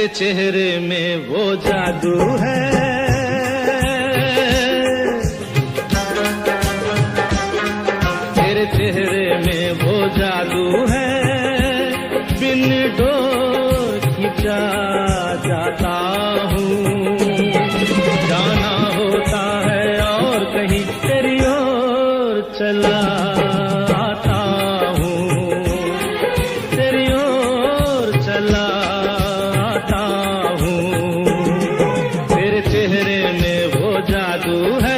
तेरे चेहरे में वो जादू है, तेरे चेहरे में वो जादू है, बिन डोर खिंचा जाता हूँ। जाना होता है और कहीं तेरी ओर चला आता हूँ, तेरी ओर चला आता हूँ। तेरे चेहरे में वो जादू है।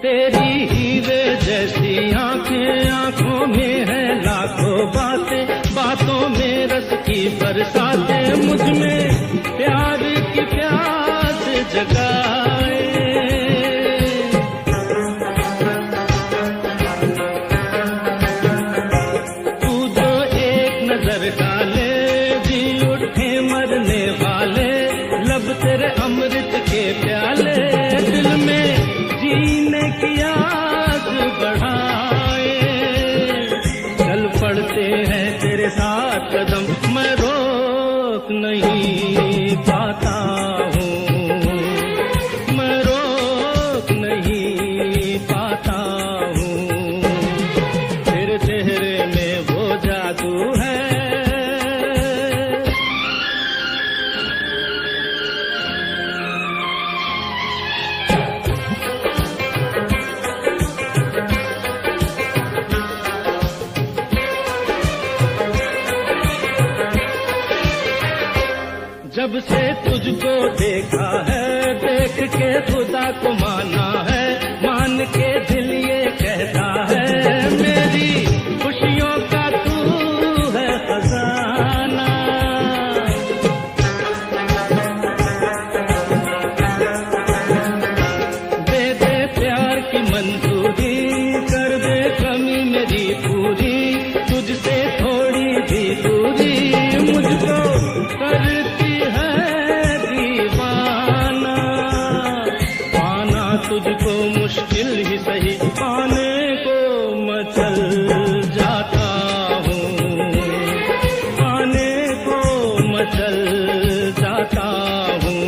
तेरी हीरे जैसी आंखें, आंखों में है लाखों बातें, बातों में रस की बरसातें, मुझ में प्यार की प्यास जगाए। तू जो एक नजर डाले जी उठे मरने वाले, लब तेरे अमृत के प्याले, दिल में जीने की आग बढ़ाए। चल पड़ते हैं तेरे साथ कदम, मैं रोक नहीं पाता हूँ, मैं रोक नहीं पाता हूँ। तेरे चेहरे में वो जादू है। जब से तुझको देखा है, देख के खुदा को माना है, मान के दिल ये कहता है, मेरी खुशियों का तू है खजाना। दे दे प्यार की मंजूरी, कर दे कमी मेरी पूरी, तुझसे थोड़ी भी दूरी मुझको करती तुझको मुश्किल ही सही, पाने को मचल जाता हूँ, पाने को मचल जाता हूँ।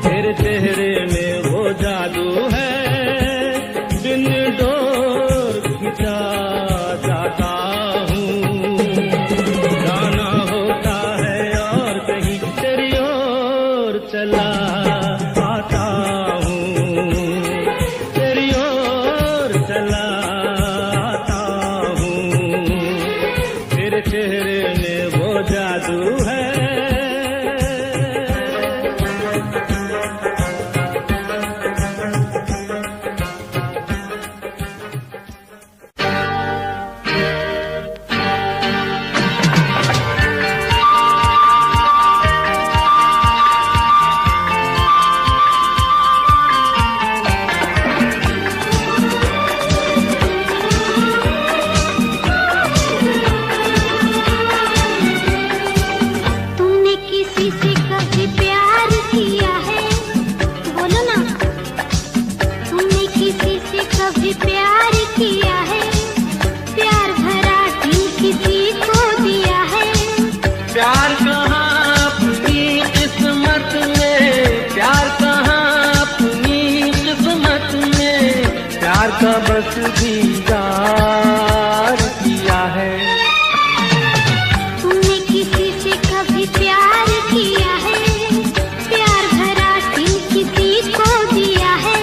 तेरे चेहरे में वो जादू है, बिन डोर खिंचा जाता हूँ। जाना होता है और कहीं तेरी ओर चला आता हूँ, तेरी ओर चला आता हूँ। तेरे चेहरे में वो जादू है। प्यार कहाँ अपनी किस्मत में, प्यार कहाँ अपनी किस्मत में, प्यार का बस दीदार किया है। तुमने किसी से कभी प्यार किया है, प्यार भरा दिल किसी को दिया है।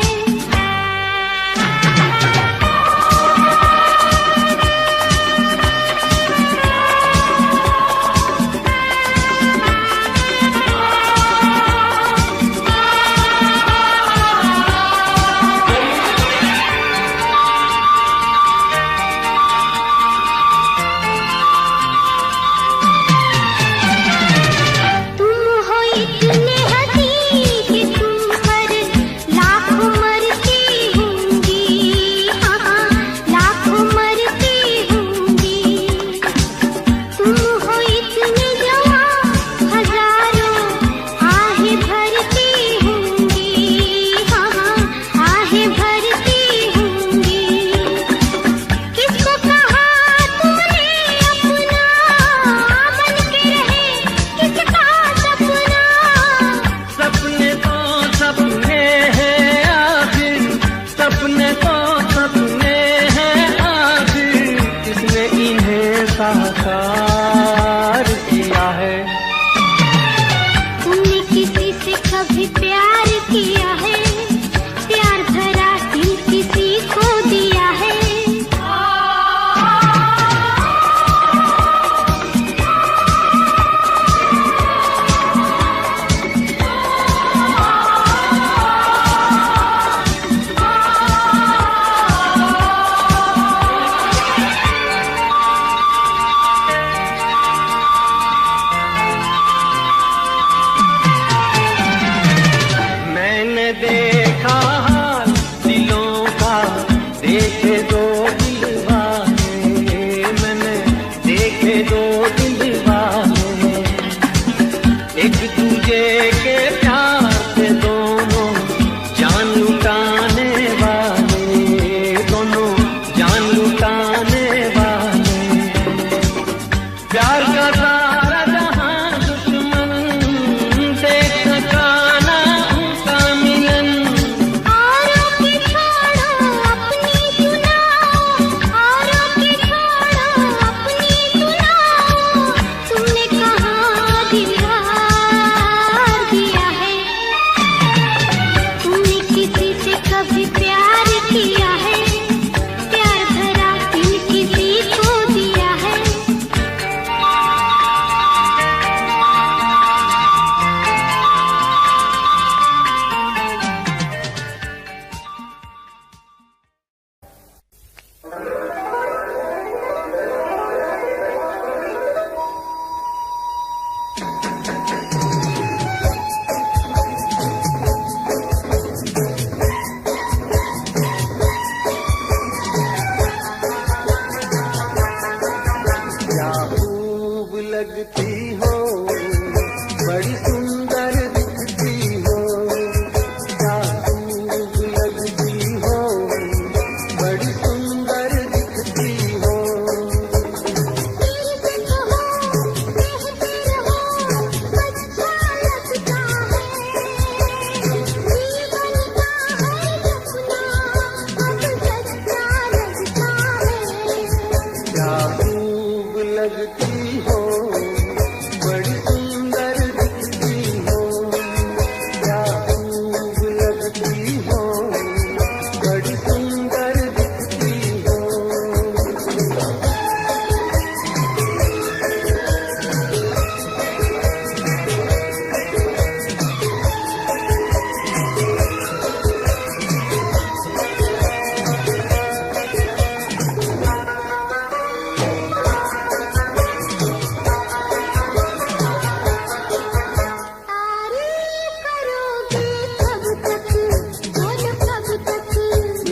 बड़ी सुंदर दिखती हो।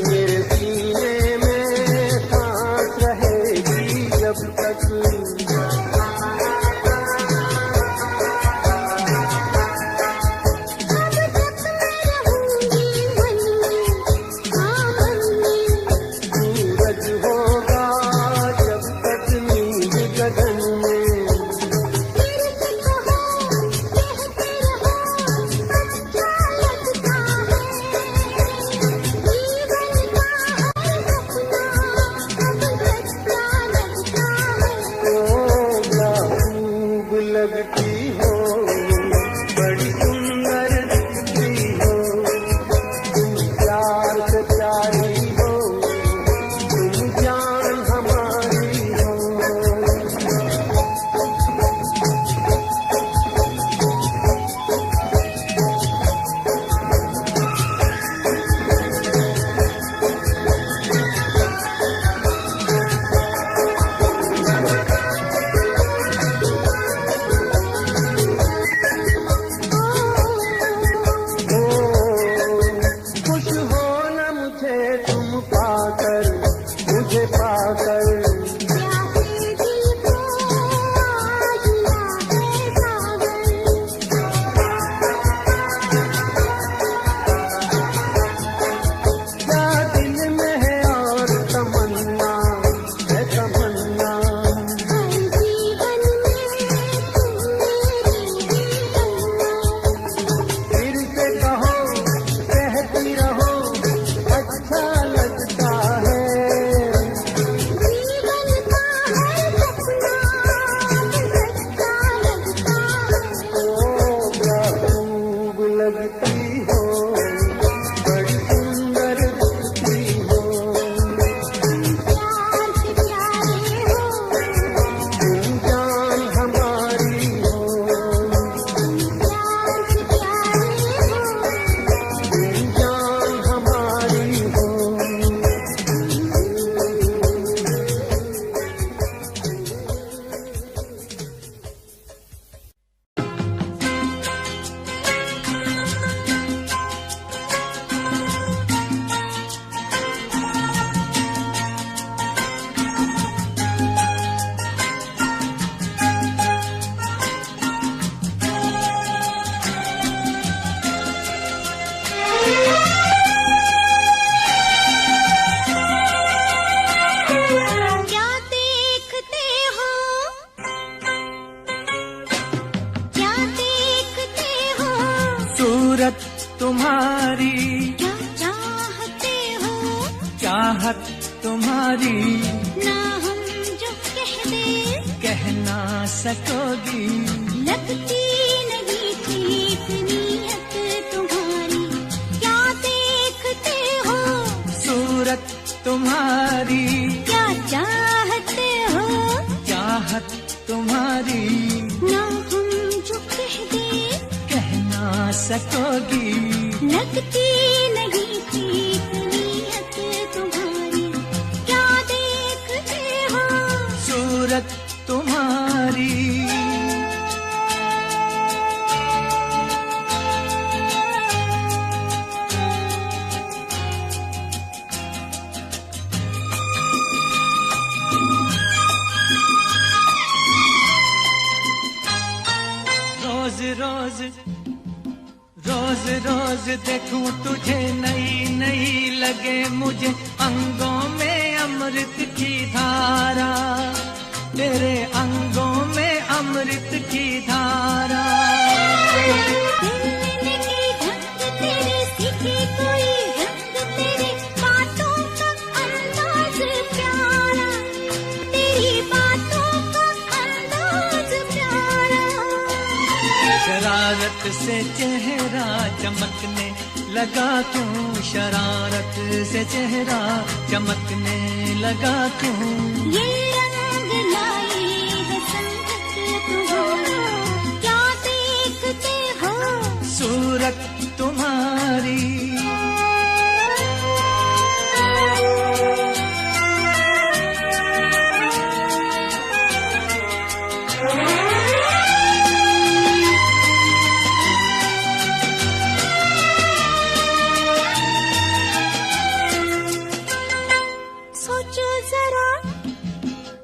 मेरे सीने में सांस रहेगी जब तक, सूरज होगा जब तक नींद गगन में। खूब लगती हो, बड़ी सुंदर दिखती हो, तुम प्यार से प्यारी हो, तुम जान हमारी हो। खुश हो न मुझे तुम पाकर, मुझे पाकर। क्या दिल में है और तमन्ना है तमन्ना, फिर से कहो कहती रहो अच्छा लगता है। ओ क्या खूब लगती हो, बड़ी सुंदर दिखती हो, तुम जान हमारी हो, तुम जान हमारी हो। क्या देखते हो, क्या देखते हो, सूरत तुम्हारी, क्या चाहते हो, चाहत तुम्हारी, ना हम जो कह दे कह ना सकोगी। लगती नहीं ठीक नीयत तुम्हारी। क्या देखते हो, सूरत तुम्हारी, क्या चाहते हो, चाहत तुम्हारी, ना हम जो कह दे कह ना सकोगी। लगती नहीं ठीक नीयत तुम्हारी। क्या देखते हो, सूरत तुम्हारी। रोज रोज रोज रोज देखूं तुझे नई नई लगे मुझे, अंगों में अमृत की धारा, तेरे अंगों में अमृत की धारा। मिलने की ढंग तेरे सीखे कोई रंग, तेरे बातों का अंदाज प्यारा, तेरी बातों का अंदाज प्यारा। शरारत से चेहरा चमकने लगा क्यों, शरारत से चेहरा चमकने लगा क्यों। ये रंग लाई है संगत तुम्हारी, क्या देखते हो सूरत तुम्हारी।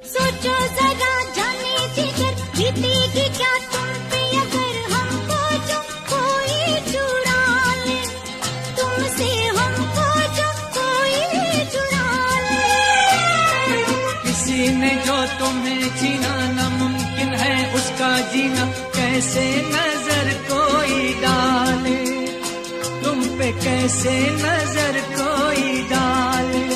सोचो जरा जाने जिगर, बीतेगी क्या तुम पे अगर हमको जो कोई चुरा ले, तुमसे हमको जो कोई चुरा ले। किसी ने जो तुम्हें छीना नामुमकिन है उसका जीना, कैसे नजर कोई डाले, तुम पे कैसे नजर कोई डाले।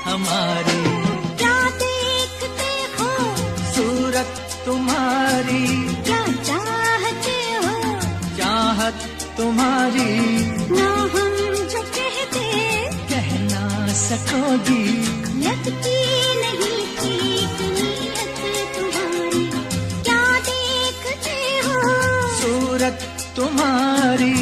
हमारी क्या देखते हो सूरत तुम्हारी, क्या चाहते हो चाहत तुम्हारी। ना हम जो कहते कह ना सकोगी, लगती नहीं ठीक नीयत तुम्हारी। क्या देखते हो सूरत तुम्हारी।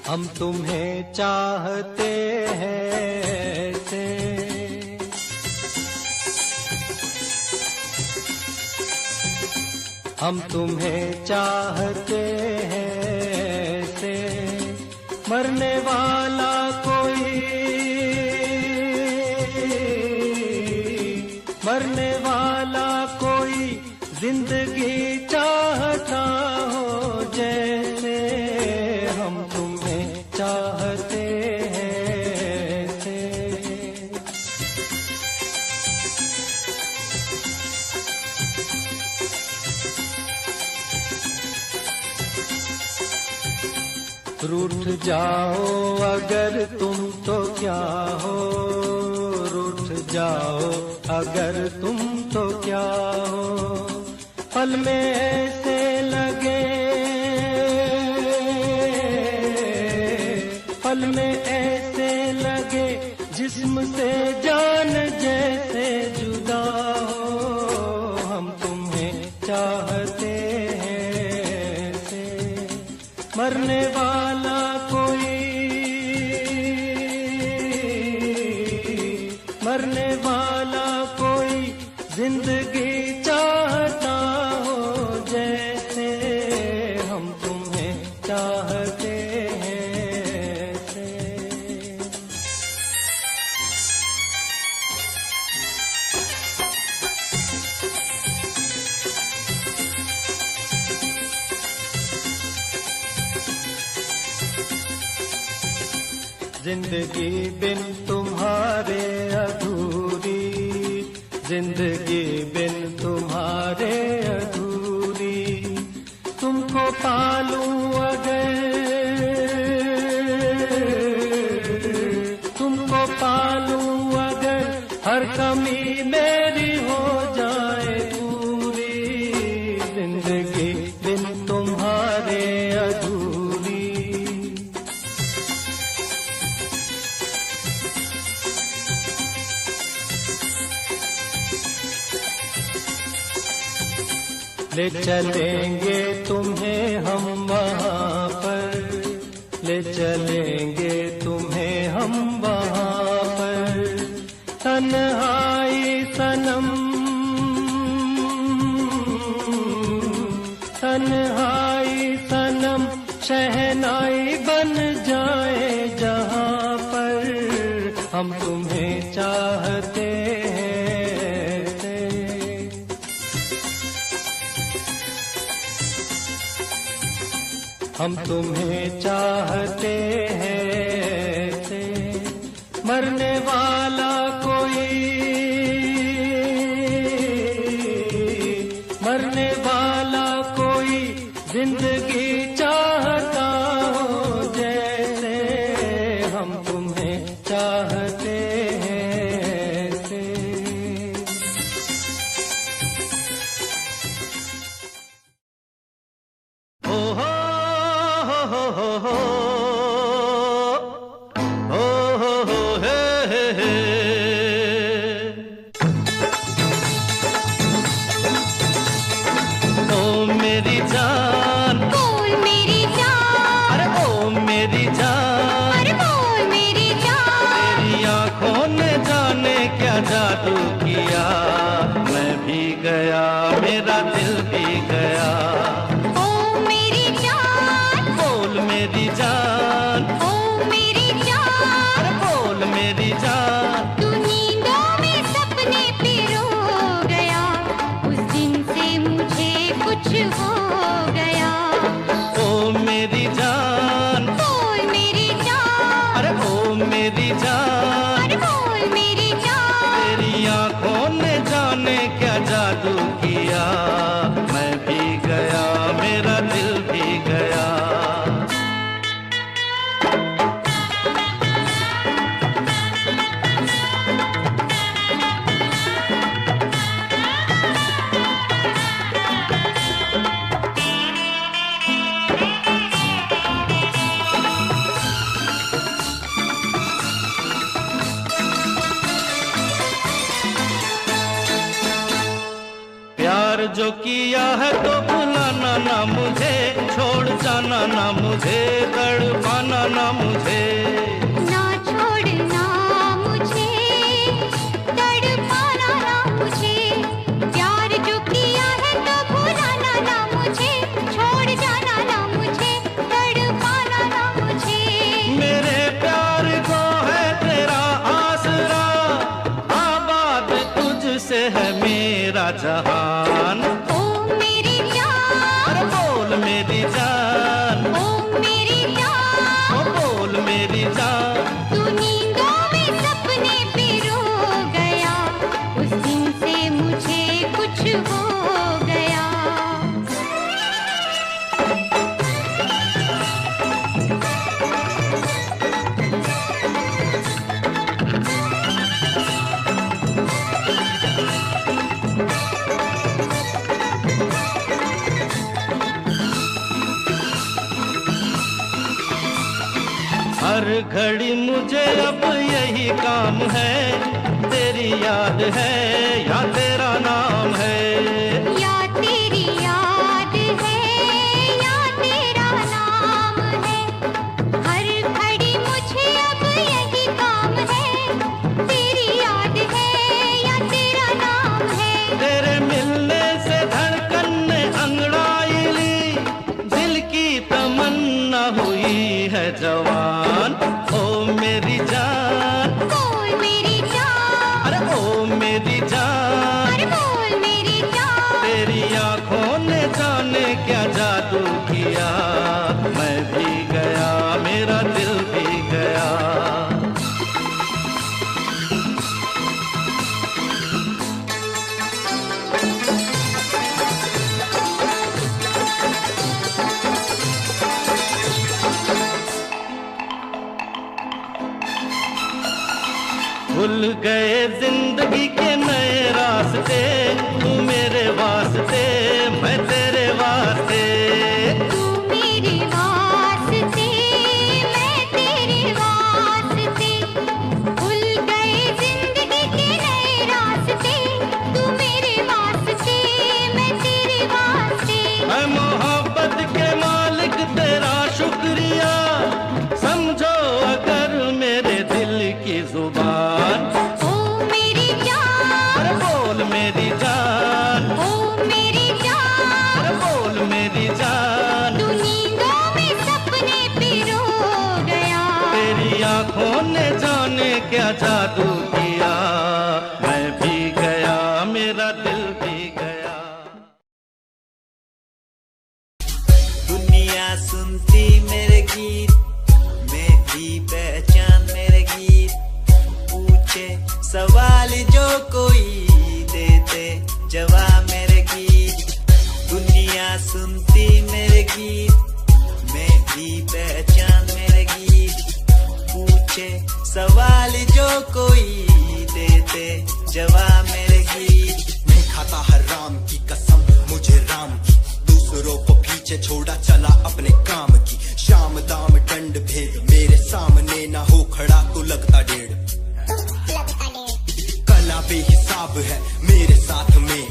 हम तुम्हें चाहते हैं ऐसे, हम तुम्हें चाहते हैं ऐसे, मरने वाला कोई, मरने वाला कोई जिंदगी चाहता हो जैसे, हम तुम्हें चाहते हैं ऐसे। रूठ जाओ अगर तुम तो क्या हो, रूठ जाओ अगर तुम तो क्या हो, पल में ऐसे लगे, पल में ऐसे लगे जिस्म से जान जैसे जुदा हो, हम तुम्हें चाहते हैं ऐसे, मरने वाला कोई, मरने वाला कोई जिंदगी चाहता हो जैसे, हम तुम्हें चाहते हैं ऐसे। जिंदगी बिन तुम्हारे अधूरी, जिंदगी बिन तुम्हारे अधूरी, तुमको पालूं अगर, तुमको पालूं अगर, हर कमी मेरी हो जाए पूरी, जिंदगी बिन तुम्हारे अधूरी। ले चलेंगे तुम्हें हम वहाँ पर, ले चलेंगे तुम्हें हम वहाँ पर, तन्हाई सनम, तन्हाई सनम शहनाई बन जाए जहाँ पर, हम तुम्हें चाहते हैं ऐसे। हम तुम्हें चाहते हैं ऐसे, मरने वाला कोई, मरने वाला कोई जिंदगी चाहता हो जैसे, हम तुम्हें चाहते हैं ऐसे। ओ हो मेरी जान, बोल मेरी जान, अरे ओ मेरी जान, अरे बोल मेरी जान, तेरी आंखों ने जाने क्या जादू किया, मैं भी गया मेरा दिल भी गया। ओ मेरी जान, बोल मेरी जान, ओ मेरी जान, अरे बोल मेरी जान, तू नींदों में सपने पिरो गया, उस दिन से मुझे कुछ हो गया। ओ मेरी जान, बोल मेरी जान, अरे ओ मेरी जान, अरे बोल मेरी जान, तेरी आंखों ने जाने क्या जादू किया, मैं भी गया मेरा दिल भी गया। प्यार जो किया है तो भुलाना ना मुझे, छोड़ जाना ना मुझे, तड़पाना ना मुझे, ना छोड़ना मुझे, तड़पाना ना मुझे, प्यार जो किया है तो भुलाना ना मुझे, छोड़ जाना ना मुझे, तड़पाना ना मुझे। मेरे प्यार को है तेरा आसरा, आबाद तुझसे है मेरा जहान। ओ मेरी जान, अरे बोल मेरी जान, ओ मेरी जान, ओ बोल मेरी जान। तू नींदों में सपने पिरो गया, उस दिन से मुझे कुछ हो गया। हर घड़ी मुझे अब यही काम है, तेरी याद है या तेरा नाम है। या तेरी याद है या तेरा नाम है, हर घड़ी मुझे अब यही काम है, तेरी याद है या तेरा नाम है। तेरे मिलने से धड़कन ने अंगड़ाई ली, दिल की तमन्ना हुई है जवान। ओ मेरी जान, बोल मेरी जान, अरे ओ मेरी जान। अरे बोल मेरी जान, तेरी आंखों ने जाने क्या जादू किया, मैं भी गया मेरा दिल भी गया। भूल गए जिंदगी के नए रास्ते, तू मेरे वास्ते मैं तेरे वास्ते। तू मेरे वास्ते मैं तेरे वास्ते, भूल गए जिंदगी के नए रास्ते, तू मेरे वास्ते मैं तेरे वास्ते। मैं मोहब्बत के मालिक तेरा शुक्रिया, समझो अगर मेरे दिल की जुबान। ओ मेरी जान, अरे बोल मेरी जान, ओ मेरी जान, अरे बोल मेरी जान। तू नींदों में सपने पिरो गया, तेरी आंखों ने जाने क्या जादू किया, मैं भी गया मेरा दिल भी गया। दुनिया सुनती मेरे गीत, मेरी पहचान मेरे गीत, पूछे सवाल जो कोई देते जवाब मेरे गीत। दुनिया सुनती मेरे गीत, मेरी पहचान मेरे गीत, पूछे सवाल जो कोई देते जवाब मेरे गीत। मैं खाता हराम की कसम मुझे राम की, दूसरों को पीछे छोड़ा चला अपने काम की। शाम दाम दंड भेद मेरे सामने ना हो खड़ा तो लगता डेढ़। कला बेहिसाब है मेरे साथ में,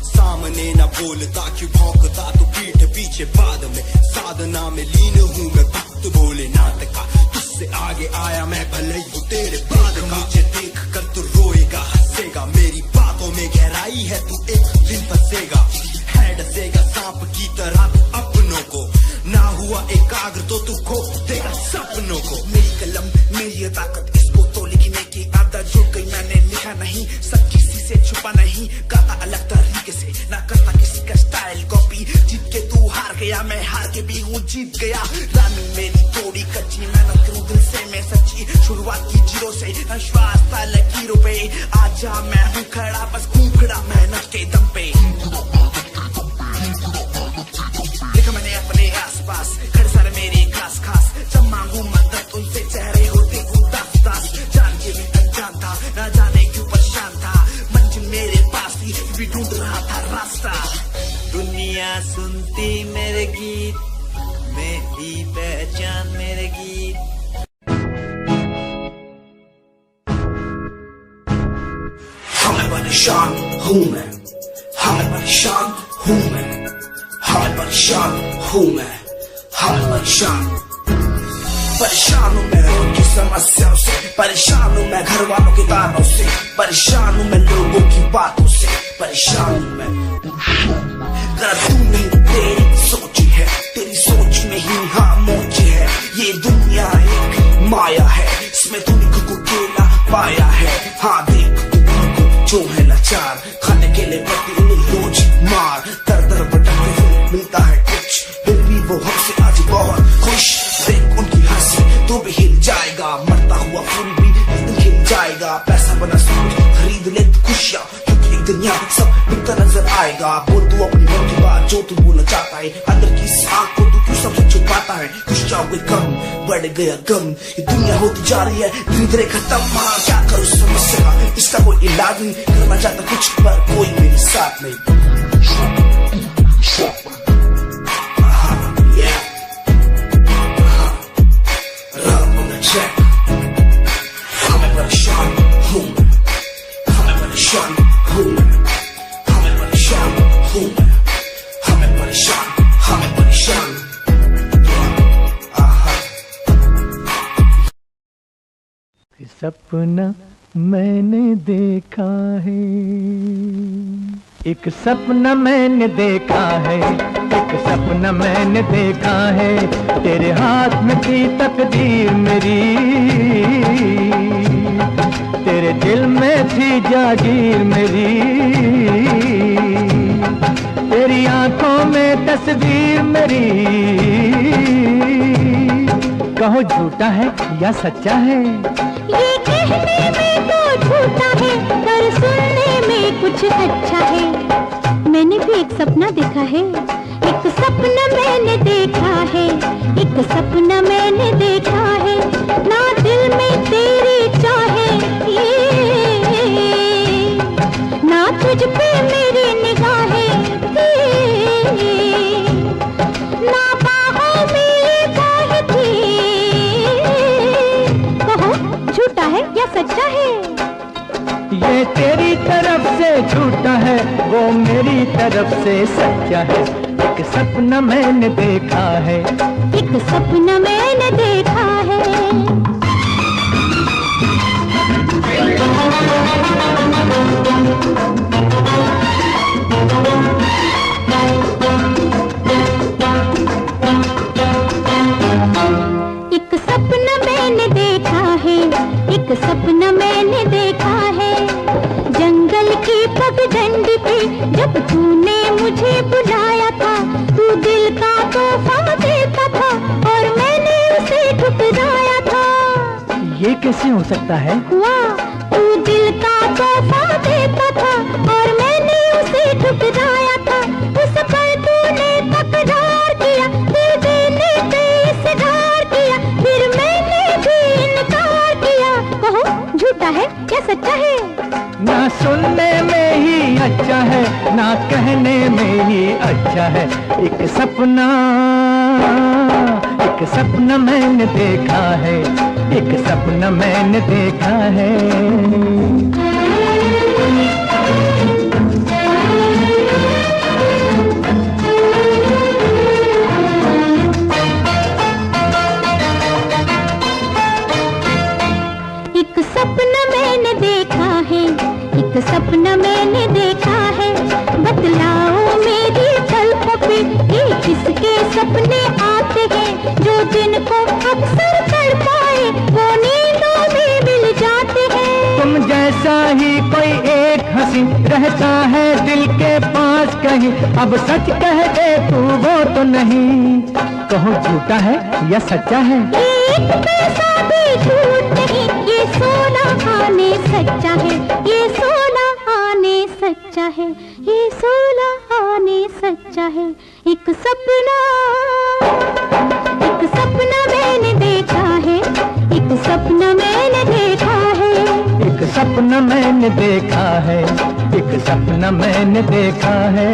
सामने ना बोलता क्यों भौंकता तो पीठ पीछे बाद में। साधना में लीन हूँ मैं भक्त भोलेनाथ का, तुझसे आगे आया मैं भले ही हूँ तेरे बाद का। मुझे देख कर तू रोएगा हंसेगा, मेरी बातों में गहराई है तू एक दिन फंसेगा। है डसेगा सांप की तरह तू अपनों को, ना हुआ एकाग्र तो तू खो देगा सपनों को। मेरी कलम मेरी ताकत, इसको तो लिखने की आदत जुड़ गई, मैंने लिखा नहीं सब किसी से छुपा नहीं, गाता अलग तरीके से ना करता किसी का स्टाइल कॉपी। जीत के तू हार गया मैं हार के भी हूँ जीत गया, रानी मेरी थोड़ी कच्ची मेहनत करूँ दिल से मैं सच्ची। शुरुआत की जीरो से विश्वास था लकीरों पे, आजा मैं हूँ खड़ा बस हूँ खड़ा मेहनत के दम पे। लिखा मैंने अपने आसपास खड़े सारे मेरे खास खास, जब मांगू मदद उनसे चेहरे होते उदास उदास। जान के भी अनजान था ना जाने क्यों परेशान था, मंजिल मेरे पास थी भी ढूंढ रहा था रास्ता। दुनिया सुनती मेरे गीत, मेरी पहचान मेरे गीत। हाय परेशान हूँ मैं, हाय परेशान हूँ मैं, हाय परेशान हूँ मैं, हाय परेशान। परेशान हूँ मैं रोज की समस्याओं से, परेशान हूँ मैं घर वालों के तानों से, परेशान हूँ मैं लोगों की बातों से, परेशान हूँ मैं। गलत तू नहीं तेरी सोच है, तेरी सोच में ही खामोश है। ये दुनिया एक माया है, इसमें तूने खुद को अकेला पाया है। हाँ देख जो है लाचार, खाने के लिए पड़ती उन्हें रोज मार। दर दर भटकते हुए मिलता है कुछ, फिर भी वो हमसे आज बहुत खुश। देख उनकी हंसी तो भी हिल जाएगा, मरता हुआ फूल भी एक दिन खिल जाएगा। पैसा बना सब खरीद ले तो खुशियाँ, क्योंकि एक दिन यहाँ सब बिकता नजर आएगा। बोल तू अपनी मन की बात जो तू बोलना चाहता है, अंदर की इस आँख को तू क्यों सबसे छुपाता है। कुछ जाओगे कम बढ़ गया गम, ये दुनिया होती जा रही है धीरे धीरे खत्म। हाँ क्या करूँ समस्या का, इसका कोई इलाज नहीं, करना चाहता कुछ पर कोई मेरे साथ नहीं। हमें परेशान हूँ, हमें परेशान हूँ, हमें परेशान हूँ, हमें परेशान, हमें परेशान। सपना मैंने देखा है, एक सपना मैंने देखा है, एक सपना मैंने देखा है। तेरे हाथ में थी तकदीर मेरी, तेरे दिल में थी जागीर मेरी, तेरी आंखों में तस्वीर मेरी। कहो झूठा है या सच्चा है, ये कहने में तो झूठा है, पर सुनने में कुछ अच्छा है। मैंने भी एक सपना देखा है, एक सपना मैंने देखा है, एक सपना मैंने देखा है। ना दिल में तेरी चाहे, ना तुझ पे मेरी निगाहें, ना बाहों में बाहें थी। कहो झूठा है या सच्चा है, ये तेरी तरफ से झूठा है, वो मेरी तरफ से सच्चा है। एक सपना मैंने देखा है, एक सपना मैंने देखा है। एक सपना मैंने देखा है, एक सपना मैंने देखा है। जंगल की पगडंडी पे जब तूने मुझे बुलाया था, तू दिल का तोहफा देता था और मैंने उसे ठुकराया था। ये कैसे हो सकता है? वाह, तू दिल का तोहफा देता था और मैंने उसे ठुकराया था। उस पर तूने तकरार किया, दिल देने पे इसरार किया, फिर मैंने भी इनकार किया। कहो झूठा है या सच्चा है, ना सुनने में ही अच्छा है, ना कहने में ही अच्छा है। एक सपना मैंने देखा है, एक सपना मैंने देखा है। एक सपना मैंने देखा है, एक सपना मैंने देखा है। बतलाओ मेरी पलकों पे ये किसके सपने आते हैं, जो दिन को अक्सर तड़पाए वो नींदों में मिल जाते हैं। तुम जैसा ही कोई एक हंसी रहता है दिल के पास कहीं, अब सच कह दे तू वो तो नहीं। कहो झूठा है या सच्चा है, एक पैसा भी झूठ नहीं, ये सोना आने सच्चा है, ये सोना आने सच्चा है, ये सोना आने सच्चा है। एक सपना मैंने देखा है, एक सपना मैंने देखा है, एक सपना मैंने देखा है, एक सपना मैंने देखा है।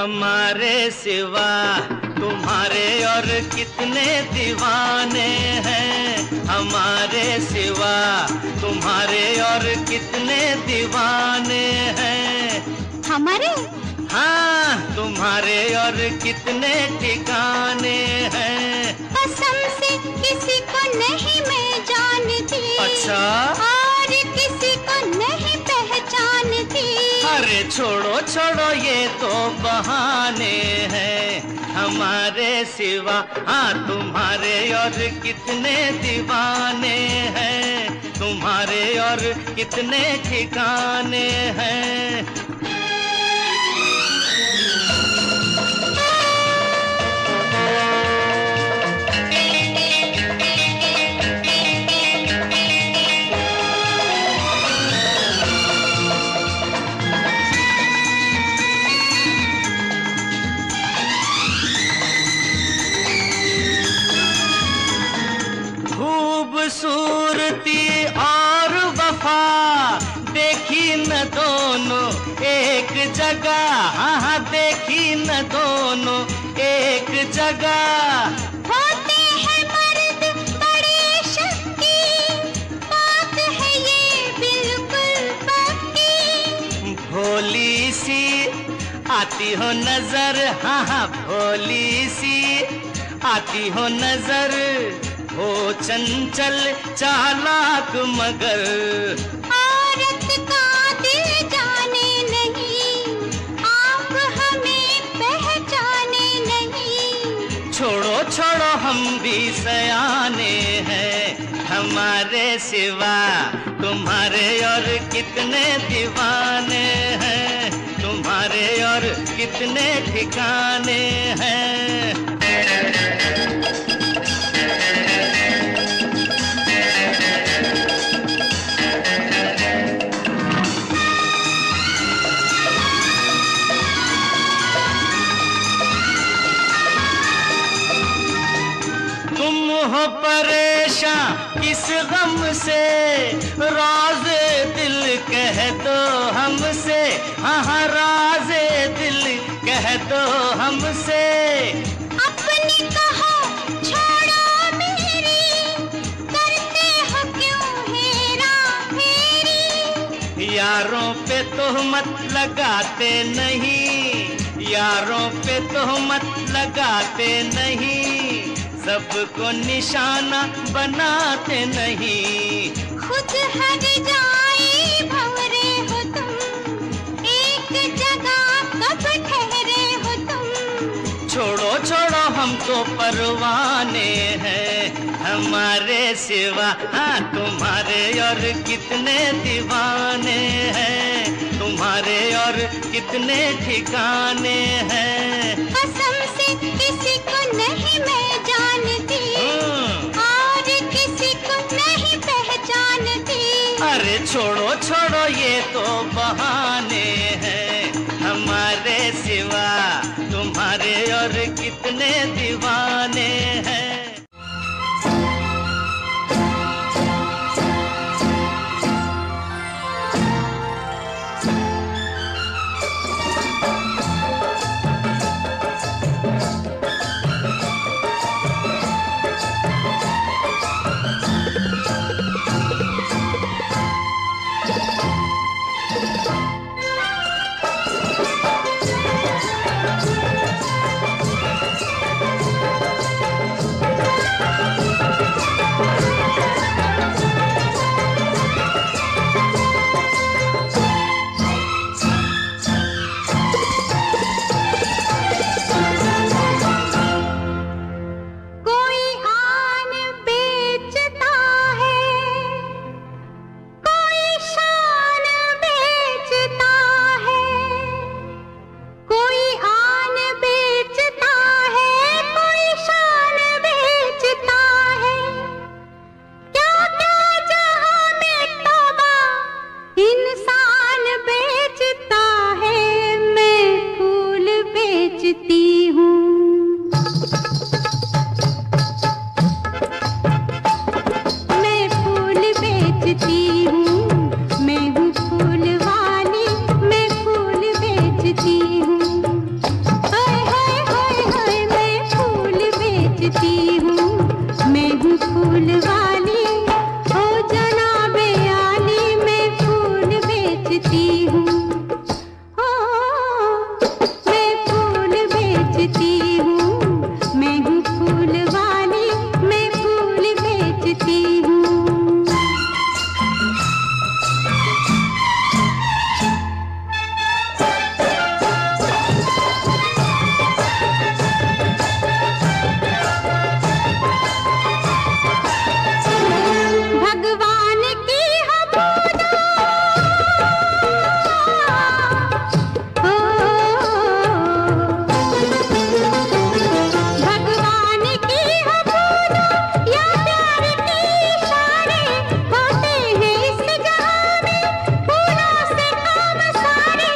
हमारे सिवा तुम्हारे और कितने दीवाने हैं, हमारे सिवा तुम्हारे और कितने दीवाने हैं। हमारे? हाँ, तुम्हारे और कितने ठिकाने हैं। कसम से किसी को नहीं मैं जानती। अच्छा? और किसी को नहीं पहचानती। अरे छोड़ो छोड़ो ये तो बहाने हैं, हमारे सिवा हाँ तुम्हारे और कितने दीवाने हैं, तुम्हारे और कितने ठिकाने हैं। खूबसूरती और वफा देखी न दोनों एक जगह, हाँ देखी न दोनों एक जगह। होते हैं मर्द बड़े शक्की, बात है ये बिल्कुल पक्की। भोली सी आती हो नजर, हाँ हाँ भोली सी आती हो नजर, हो चंचल चालाक मगर। औरत का दिल जाने नहीं, आप हमें पहचाने नहीं। छोड़ो छोड़ो हम भी सयाने हैं, हमारे सिवा तुम्हारे और कितने दीवाने हैं, तुम्हारे और कितने ठिकाने हैं। हो परेशान किस गम से, राज़े दिल कह दो हमसे, हाँ हाँ राज़े दिल कह दो हमसे। अपनी कहो छोड़ो मेरी, करते हो क्यों हेरा फेरी। यारों पे तोहमत लगाते नहीं, यारों पे तोहमत लगाते नहीं, सबको निशाना बनाते नहीं। खुद हर जाए भंवरे हो तुम, एक जगह कब ठहरे हो तुम। छोड़ो छोड़ो हम तो परवाने हैं, हमारे सिवा हाँ तुम्हारे और कितने दीवाने हैं, तुम्हारे और कितने ठिकाने हैं। कसम से किसी को नहीं मैं जानती, और किसी को नहीं पहचानती। अरे छोड़ो छोड़ो ये तो बहाने हैं, हमारे सिवा तुम्हारे और कितने दीवाने हैं। बेचती हूँ, मैं फूल बेचती हूँ, मैं हूँ फूल वाली, मैं फूल बेचती हूँ। भगवान की हबूदा, भगवान की हबूदा या प्यार के इशारे होते हैं इस जहां में, फूलों से काम सारे।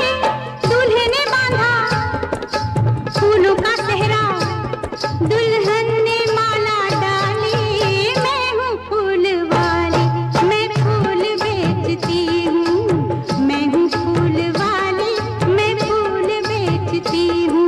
दूल्हे ने बांधा फूलों का सेहरा, दुल्हन ने माला डाली, मैं हूँ फूल वाली, मैं फूल बेचती हूँ, मैं हूँ फूल वाली, मैं फूल बेचती हूँ।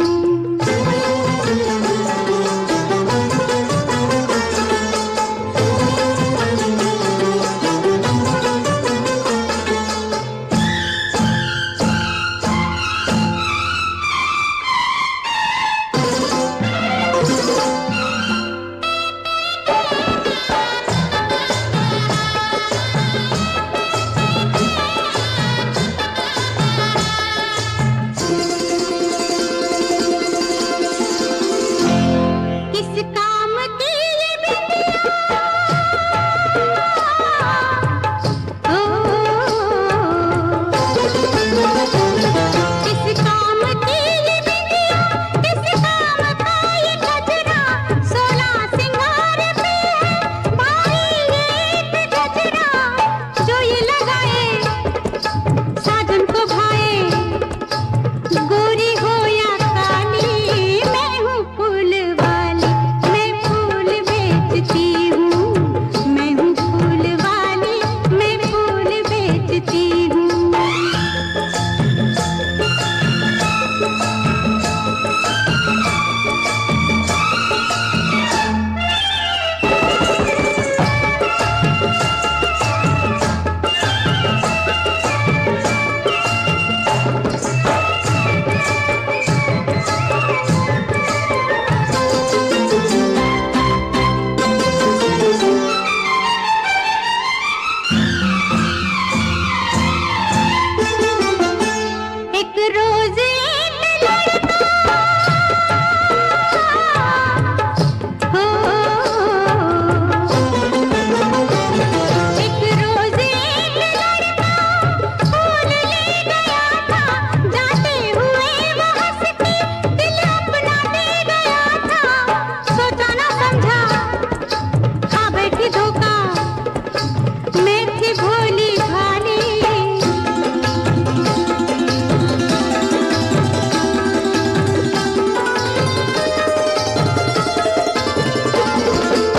किस काम की ये बिटिया, किस काम की ये बिटिया, किस काम का ये गजरा, 16 सिंगार पे है भाई ये एक गजरा, जो ये लगाए साजन को भाए, गोरी हो या काली, मैं हूँ फूल वाली, मैं फूल बेचती हूँ, मैं हूँ फूल वाली, मैं फूल बेचती हूँ। एक रोज एक लड़का, एक रोज एक लड़का फूल ले गया था, जाते हुए वो हंस के दिल अपना दे गया था, सोचा ना समझा खा बैठी धोखा, मैं थी भोली भाली,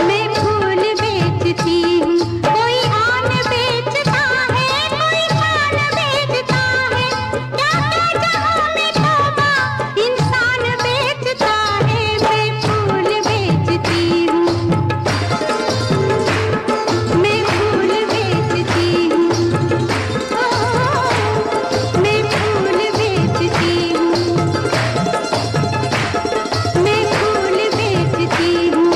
मैं फूल बेचती हूँ, कोई आन बेचता है, कोई खान बेचता है, क्या क्या जहाँ में तौबा इंसान बेचता है, मैं फूल बेचती हूँ, मैं फूल बेचती हूँ, मैं फूल बेचती हूँ, मैं फूल बेचती हूँ।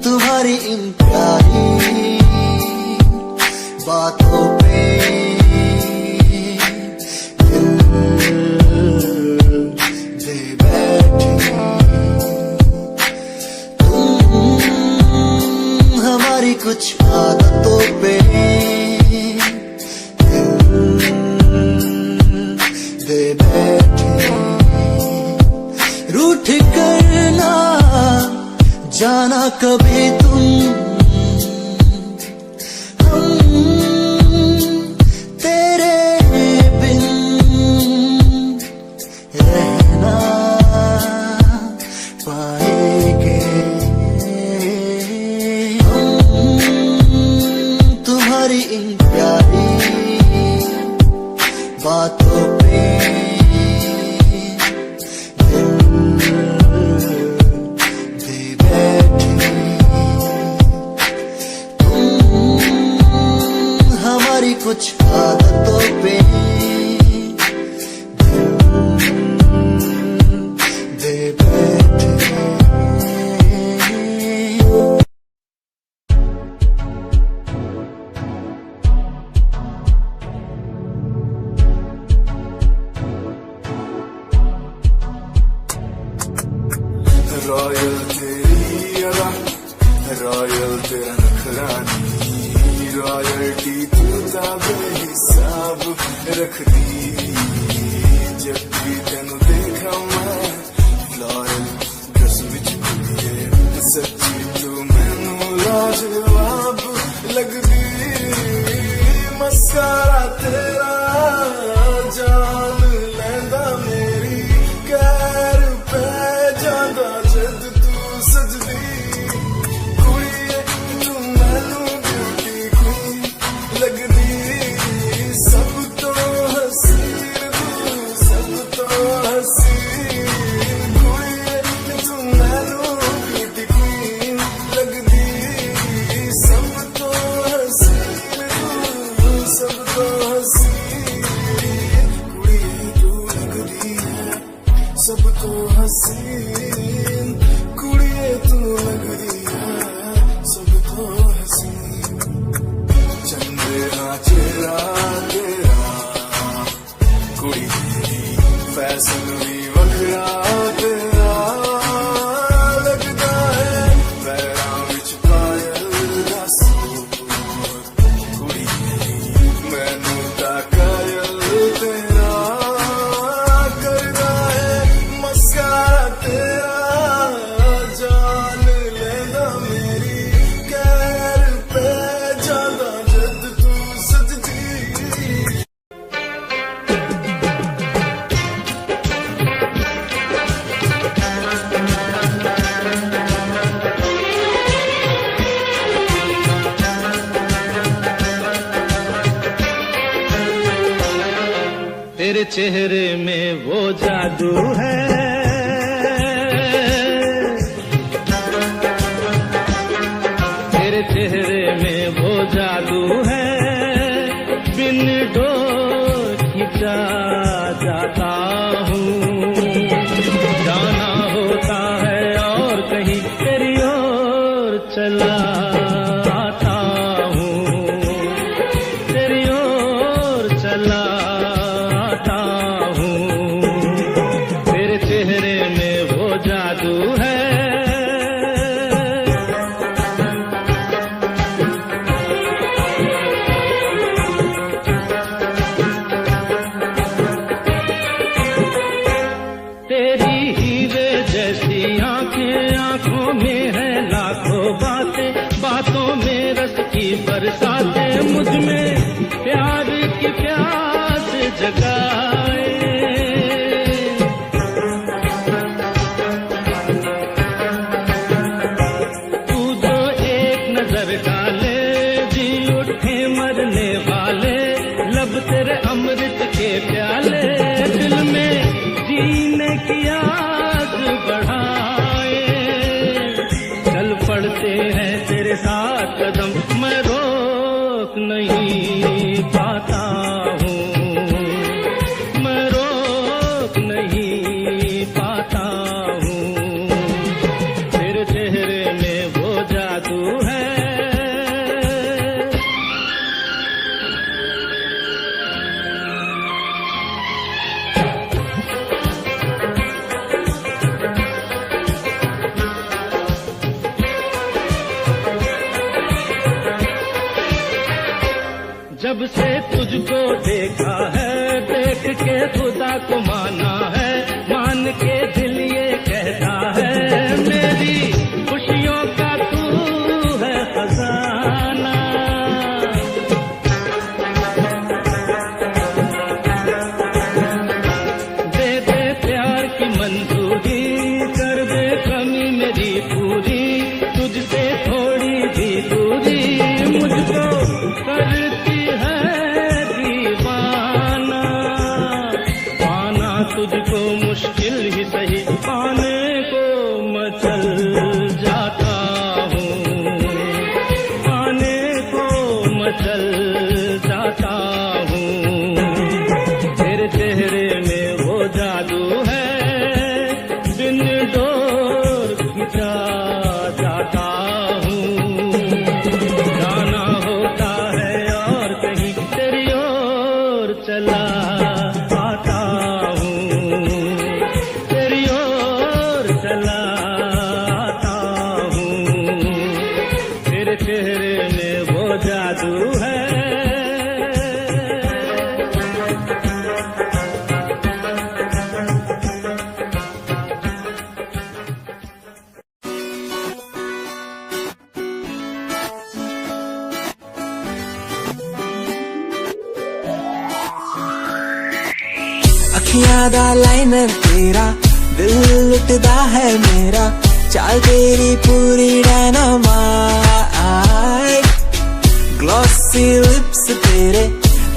तुम्हारी इन प्यारी बातों पे दिल दे बैठे, तुम हमारी कुछ आदतों पे दिल दे बैठे, रूठ करना जाना कभी तुम, हम तेरे बिन रह ना पाएंगे। कुछ आदतों पे दे बैठे। रॉयल तेरी अदा, रॉयल तेरा नखरानी, रॉयल्टी तूता बेहिसाब रख दी। जब भी तेनू देखा मैं फ्लोरल ड्रेस विच कुड़िए, सच्ची तू मैनू लाजवाब लगदी। मस्कारा तेरा जान लैंदा मेरी, कैर पे जांदा जद तू सजदी। कुड़िए तू मैनू ब्यूटी क्वीन लगदी, सब तो हसीन तू, सब तो हसीन। कुड़िए तू मैनू ब्यूटी क्वीन लगदी, सब तो हसीन तू, सब तो हसीन। कुड़िए तू लगदी है सब तो हसीन, कुड़िए तू लगदी है सब तो हसीन। चंदेरा चेहरा तेरा कुड़ी तेरी, फैशन भी वखरा तेरा लगदा है। पैरां विच पायल दा सूट कुड़ी तेरी, मैनू तां कायल तेरा करदा है। मस्कारा तेरा जान लेंदा मेरी, कैर पे जांदा जद तू सजदी। तेरे चेहरे में वो जादू है, तेरे चेहरे में वो जादू है, बिन डोर खिंचा जाता हूँ। जाना होता है और कहीं तेरी ओर चला आता हूँ, तेरी ओर चला आता हूँ। तेरे चेहरे में वो जादू है। तेरी हीरे जैसी आंखें, आंखों में है लाखों बातें, बातों में रस की बरसातें, मुझ में प्यार की प्यास जगाए। तू जो एक नजर डाले, जी उठे मरने वाले, लब तेरे अमृत के प्याले, दिल में जीने की आस बढ़ाए। चल पड़ते हैं तेरे साथ कदम, मैं रोक नहीं पाता हूँ, मैं रोक नहीं पाता हूँ। तेरे चेहरे में वो जादू है। जब से तुझको देखा है, देख के खुदा को माना है, मान के दिल ये कहता है, मेरी खुशियों का तू है खजाना। दे दे प्यार की मंजूरी, कर दे कमी मेरी पूरी, तुझसे थोड़ी भी दूरी मुझको करती है दीवाना। पाना अखियां दा लाइनर तेरा दिल लुटदा है मेरा चाल तेरी पूरी डायनामाइट ग्लॉसी लिप्स तेरे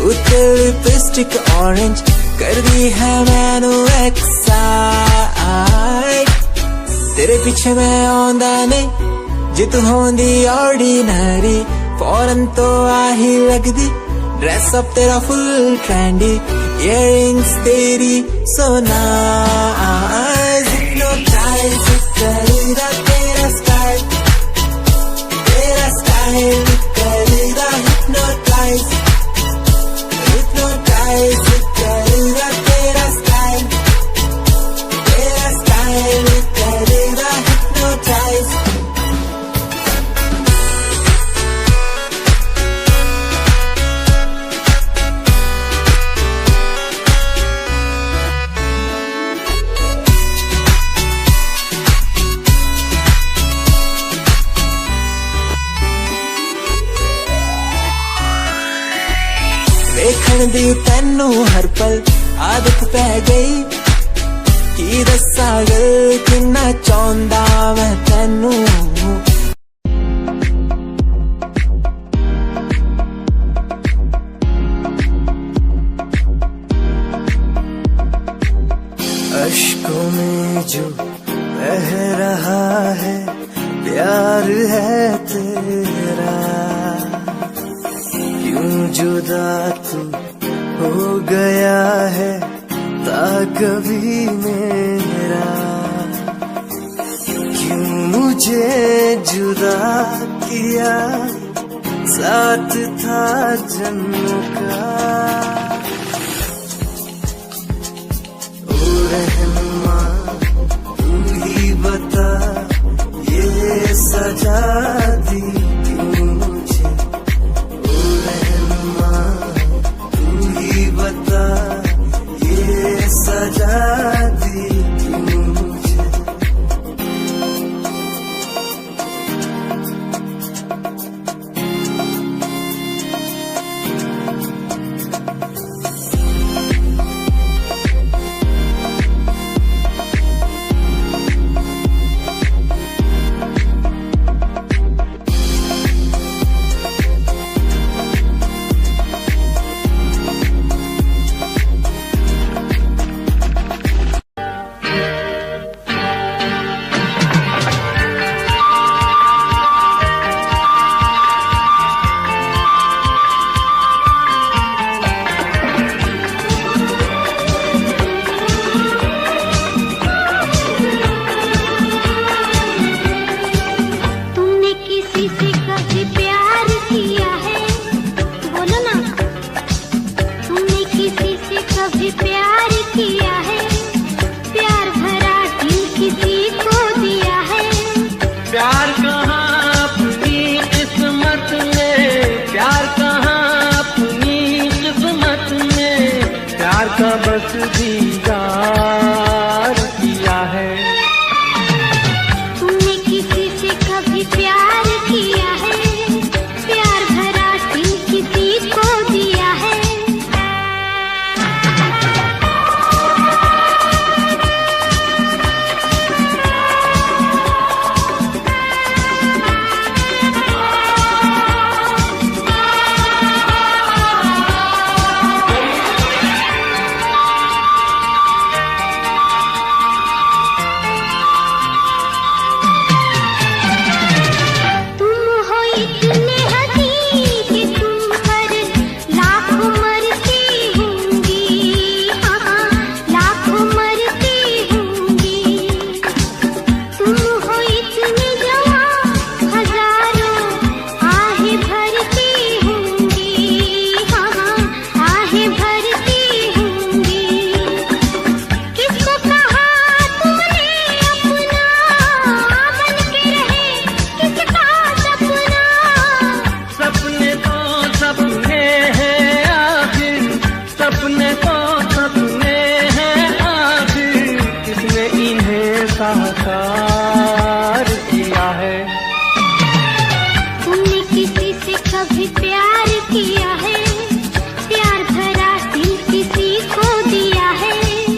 उत्ते लिपस्टिक ऑरेंज कर दी है मैनू एक्साइट तेरे पीछे मैं आंदा नहीं जे तू होंदी ऑर्डिनरी फौरन तो आही लगदी ड्रेस अप तेरा फुल ट्रेंडी इयररिंग्स तेरी so nice hypnotize करेगा तेरा स्टाइल करेगा hypnotize करेगा तेरा स्टाइल करेगा hypnotize देखण दी तैनू हर पल आदत पै गई की दस्सा गल किन्ना चाहुंदा मैं तैनू अश्कों में जो बह रहा है प्यार है तेरा क्यों जुदा तू हो गया है ता कभी मेरा क्यों मुझे जुदा किया साथ था जन्मों का ओ रहनुमा तू ही बता ये सजा दी क्यों मुझे बता ये सजा दी क्यों मुझे बस दीदार किया है तुमने किसी से कभी प्यार किया है प्यार भरा दिल किसी को दिया है साकार किया है तुमने किसी से कभी प्यार किया है प्यार भरा दिल किसी को दिया है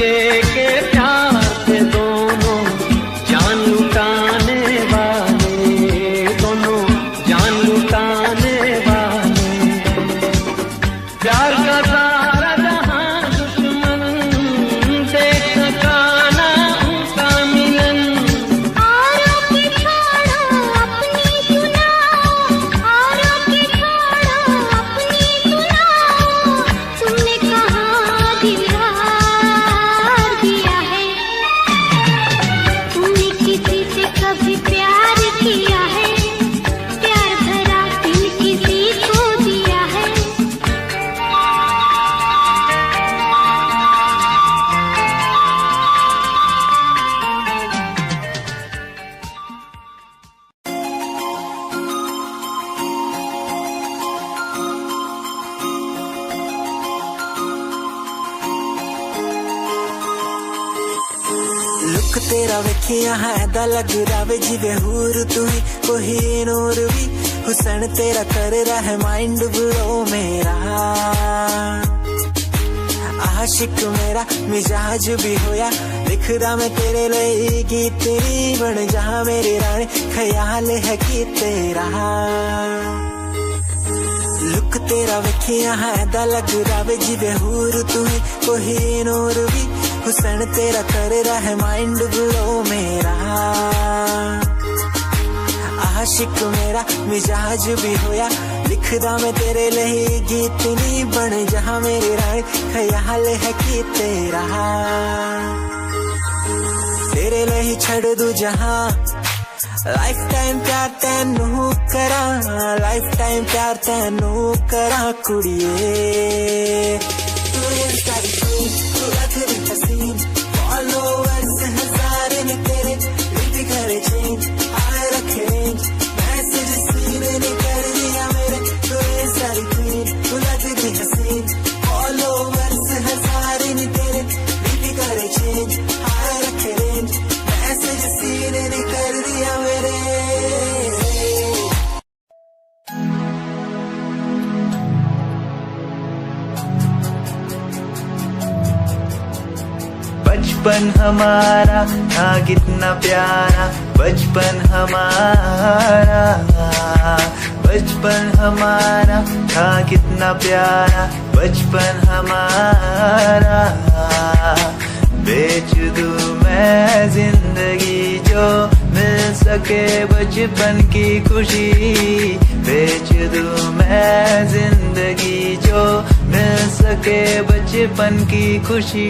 दूजे के प्यार से दोनों जान लुटाने वाले, दोनों जान लुटाने वाले। प्यार का सारा जहां दुश्मन देख सका ना उनका मिलन। औरों की छोड़ो अपनी सुनाओ, औरों की छोड़ो अपनी सुनाओ। तुमने कहाँ दीदार किया है, तुमने किसी से कभी प्यार किया है, प्यार भरा दिल किसी को दिया है। लुक तेरा वेखिया है दा लग रावे जिवे हूर तू ही कोई नूर भी। हुसन तेरा कर रहा है माइंड ब्लो मेरा, आशिक मेरा मिजाज भी होया। लिखदा मैं तेरे लिए गीत तेरी बन जा मेरी रानी, ख्याल है कि तेरा। लुक तेरा वेखिया है दा लग रावे जिवे हूर तू ही कोई नूर भी। हुसन तेरा कर रहा है माइंड ब्लो मेरा, आशिक मेरा मिजाज भी होया। लिखदा मैं तेरे लिए गीत नहीं बन जहा मेरी रानी, ख्याल है कि तेरा। तेरे लिए छड़ दू जहां, लाइफ टाइम प्यार तैनू करा, लाइफ टाइम प्यार तैनू करा कुड़िए। तू रखदी हसीन, फॉलोवर्स हजार ने तेरे, रिपी करे चेंज, आए रखे रेंज, मैसेज सीन ने कर दिया मेरे। तू ये सारी क्वीन, तू लगदी हसीन, फॉलोवर्स हजार ने तेरे, रिपी करे चेंज, आए रखे रेंज, मैसेज सीन ने कर दिया मेरे। बचपन हमारा था कितना प्यारा, बचपन हमारा, बचपन हमारा था कितना प्यारा, बचपन हमारा। बेच दूं मैं जिंदगी जो मिल सके बचपन की खुशी, बेच दूं मैं जिंदगी जो मिल सके बचपन की खुशी।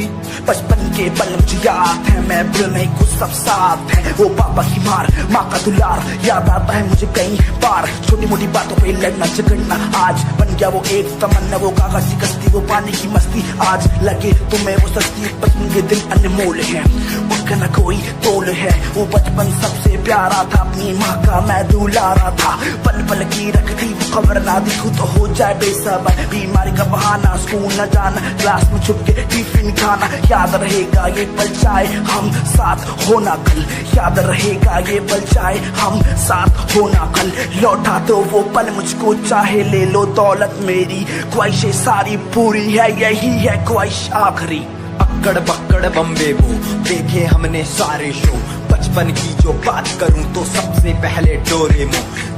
बचपन के पल मुझे याद है, मैं भूल नहीं कुछ सब साथ है। वो पापा की मार, माँ का दुलार याद आता है मुझे कई बार। छोटी मोटी बातों पे लड़ना झगड़ना आज बन गया वो एक तमन्ना, वो कागज की कश्ती, वो पानी की मस्ती। आज लगे तुम्हें वो सस्ती, बचपन के दिन अनमोल है, उनका न कोई तोल है। वो बचपन सबसे प्यारा था, अपनी माँ का मैं दुलारा था। पल पल की रखती वो खबर ना दिखूं तो हो जाए बेसबर, बीमारी का बहाना, स्कूल न जाना, क्लास में छुप के टिफिन खाना। याद रहेगा ये पल चाहे हम साथ होना कल, याद रहेगा ये पल चाहे हम साथ होना कल। लौटा तो वो पल मुझको चाहे ले लो दौलत मेरी, ख्वाहिशें सारी पूरी है, यही है ख्वाहिश आखिरी। अक्कड़ बक्कड़ बम्बे वो देखे हमने सारे शो, बचपन की जो बात करूं तो सबसे पहले डोरेमोन।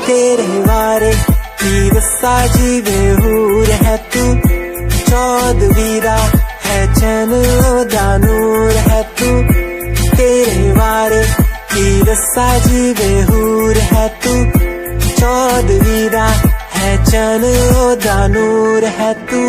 तेरे वारे की रस्सा जीवे हूर है तू, चौदवीरा है चैन ओदा नूर है तू। तेरे वारे की रस्सा जीवे हूर है तू, चौदवीरा है चैन ओदा नूर है तू।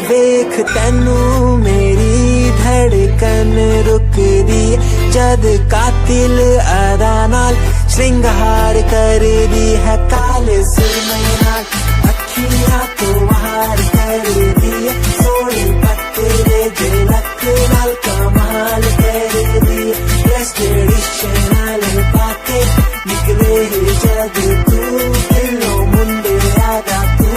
वेख तैनू मेरी धड़कन रुकदी, जद कातिल अदा नाल श्रृंगार कर दी है। काले सुरमई नाल अखियां तो वार कर दी है, सोनी पत्ते जे लक नाल कमाल कर दी है। ड्रेस ट्रेडिशनल पाके निकले जद तू, दिलो मुंडे आदा तू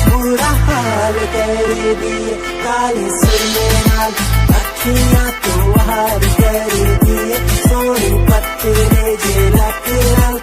बुरा हाल कर दी है। काले सुरमई नाल अखियां तो वार कर दी है, सोनी पत्ते जे लक नाल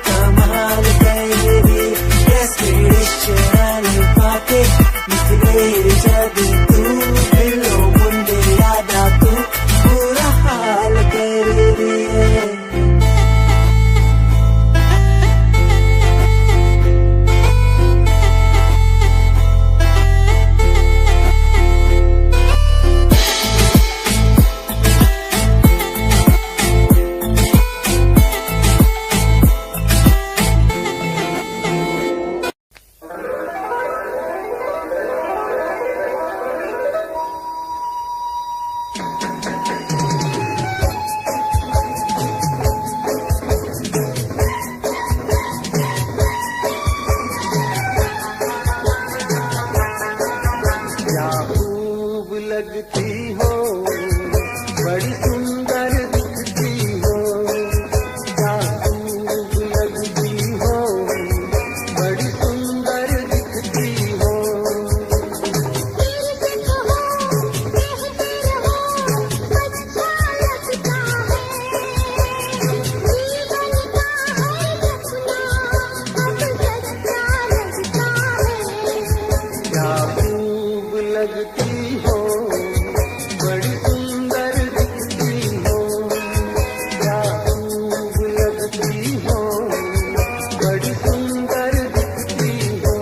लगती हो, बड़ी सुंदर दिखती हो।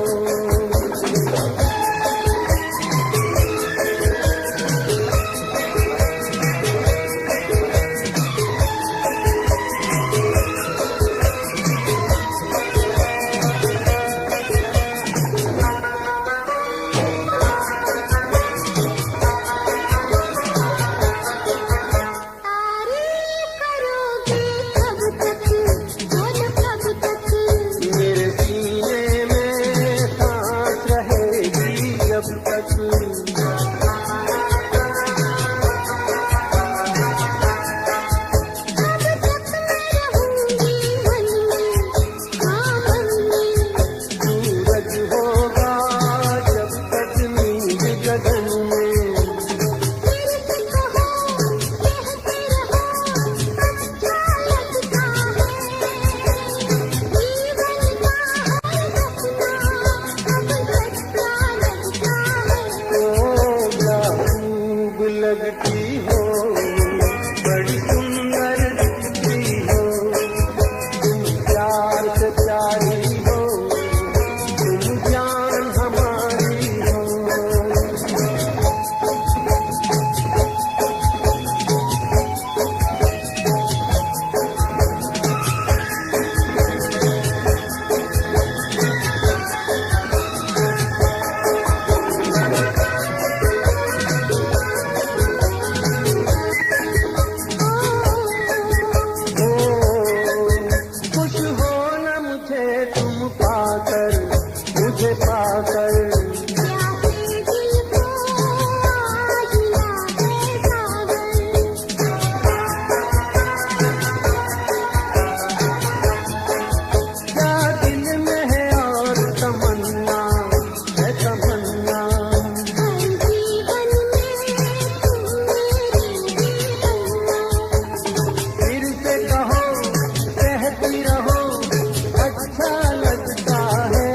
मेरे सीने में सांस रहेगी जब तक, सूरज होगा जब तक नींद गगन में। लगती हो, बड़ी सुंदर दिखती हो। तुम प्यार से प्यारी हो, तुम जान हमारी हो। खुश हो न मुझे तुम पाकर, मुझे पाकर। क्या दिल में है और तमन्ना, है तमन्ना। फिर से कहो, कहती रहो, अच्छा लगता है।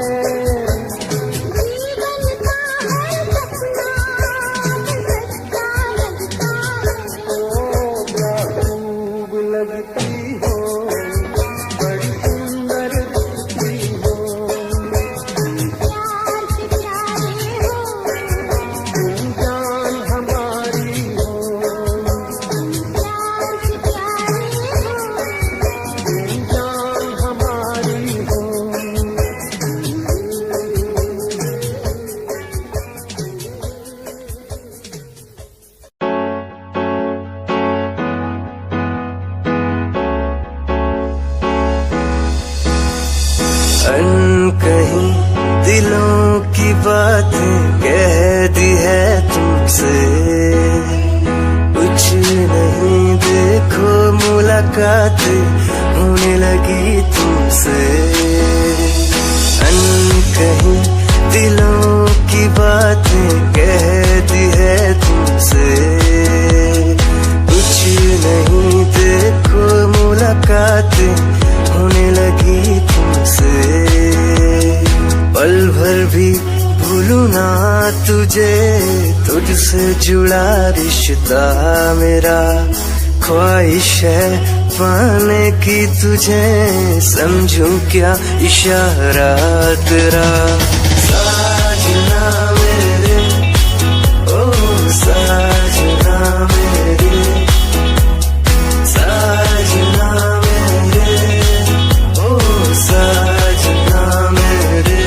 ओ क्या खूब लगती हो, बड़ी सुंदर दिखती हो। तुम जान हमारी हो, तुम जान हमारी हो। अनकहीं दिलों की बातें कह दी है तुमसे, कुछ नहीं देखो मुलाकातें होने लगी तुमसे। अनकहीं दिलों की बातें कह दी है तुमसे, कुछ नहीं देखो मुलाकातें होने लगी तुमसे। पल भर भी भूलूं ना तुझे, तुझसे जुड़ा रिश्ता मेरा। ख्वाहिश है पाने की तुझे, समझूं क्या इशारा तेरा। साजना मेरे, ओ साजना मेरे, साजना मेरे, ओ साजना मेरे।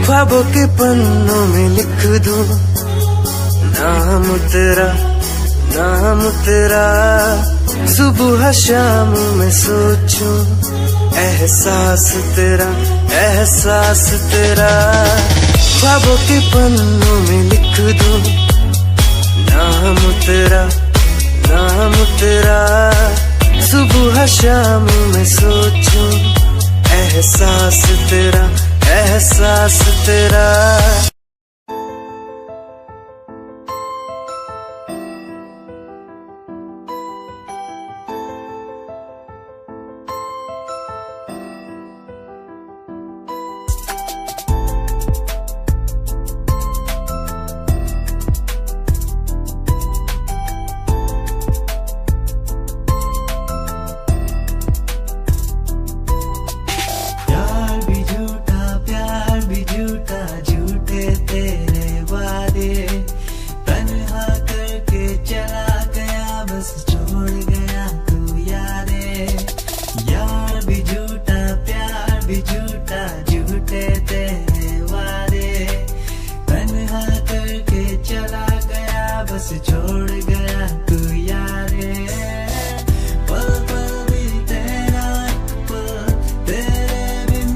ख्वाबों के पन्नों में लिख दूं नाम तेरा, नाम तेरा। सुबह शाम में सोचूं एहसास तेरा, एहसास तेरा। ख्वाबों के पन्नों में लिख दूं नाम तेरा, नाम तेरा। सुबह शाम में सोचूं एहसास तेरा, एहसास तेरा। यादें तन्हा करके चला गया, बस छोड़ गया तू यादें। यार भी झूठा, प्यार भी झूठा, झूठे तेरे वादे तन्हा करके चला गया, बस छोड़ गया तू यादें। पल पल बीते ना एक पल तेरे बिन,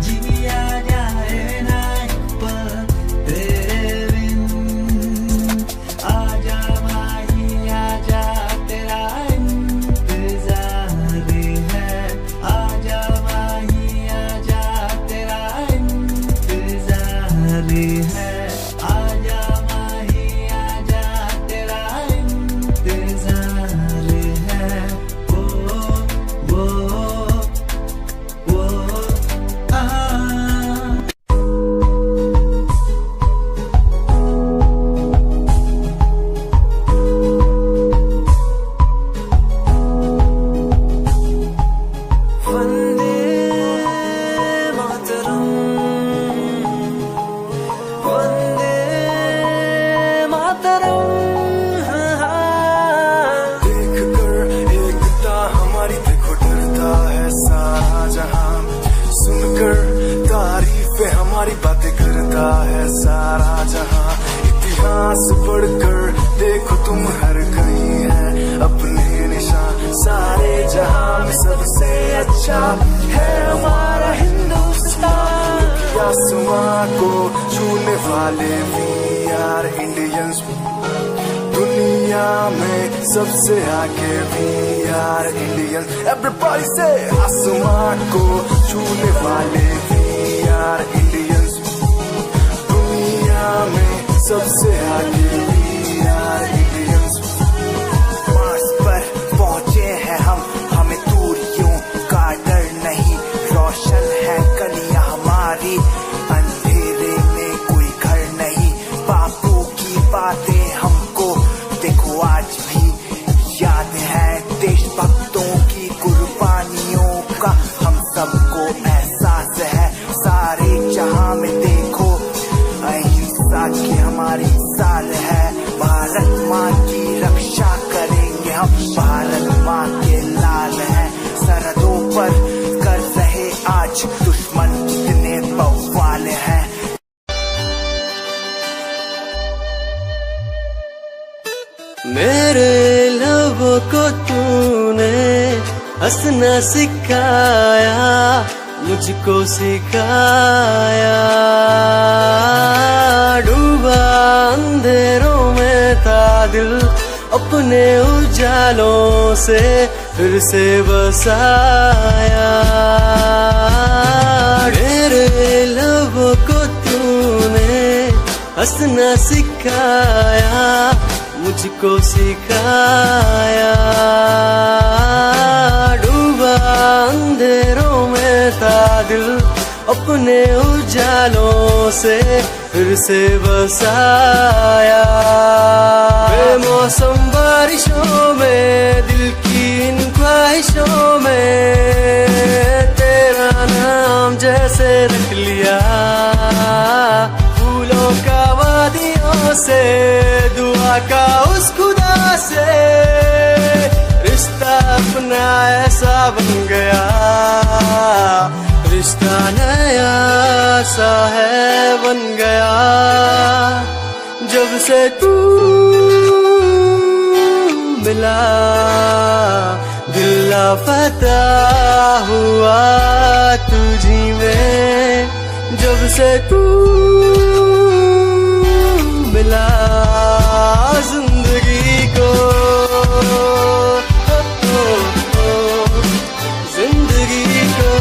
जिया जाए ना एक पल तेरे बिन। आजा माही आजा तेरा इंतजार है, आजा माही आजा तेरा इंतजार है, आजा माही आजा तेरा इंतजार है। वो आ वंदे मातरम, वंदे मातरम। देख कर एकता हमारी देखो डरता है सारा जहां, सुनकर तारीफें हमारी बातें करता है सारा जहां। इतिहास पढ़कर देखो तुम हर कहीं है अपने निशान, सारे जहां में सबसे अच्छा है हमारा हिंदुस्तान। आसमां को छूने वाले वी आर इंडियंस, दुनिया में सबसे आगे वी आर इंडियंस। एवरीबॉडी से आसमां को छूने वाले वी आर इंडियंस, दुनिया में सबसे आगे वी आर इंडियंस। मार्स पर पहुंचे हैं हम, हमें दूरियों का डर नहीं, रोशन है गलियां हमारी, अंधेरे में कोई घर नहीं। बापू की बातें हमको देखो आज भी याद है, देशभक्तों की कुर्बानियों का हम सबको एहसास है। सारे जहां में देखो अहिंसा की हमारी साल है, भारत माँ की रक्षा करेंगे हम, भारत माँ के लाल हैं। सरहदों पर कर रहे आज दुश्मन कितने बवाल हैं। मेरे लबों को तूने हंसना सिखाया, मुझको सिखाया। डूबा अंधेरों में था दिल, अपने उजालों से फिर से बसाया। मेरे लबों को तूने हंसना सिखाया, मुझको सिखाया। डूबा अंधेरों में था दिल, अपने उजालों से फिर से बसाया। बेमौसम बारिशों में, दिल की इन ख्वाहिशों में, तेरा नाम जैसे रख लिया। फूलों का वादियों से, दुआ का उस खुदा से, रिश्ता अपना ऐसा बन गया। रिश्ता नया सा है बन गया, जब से तू मिला। दिल लापता हुआ तुझी में, जब से तू मिला जिंदगी को। जिंदगी को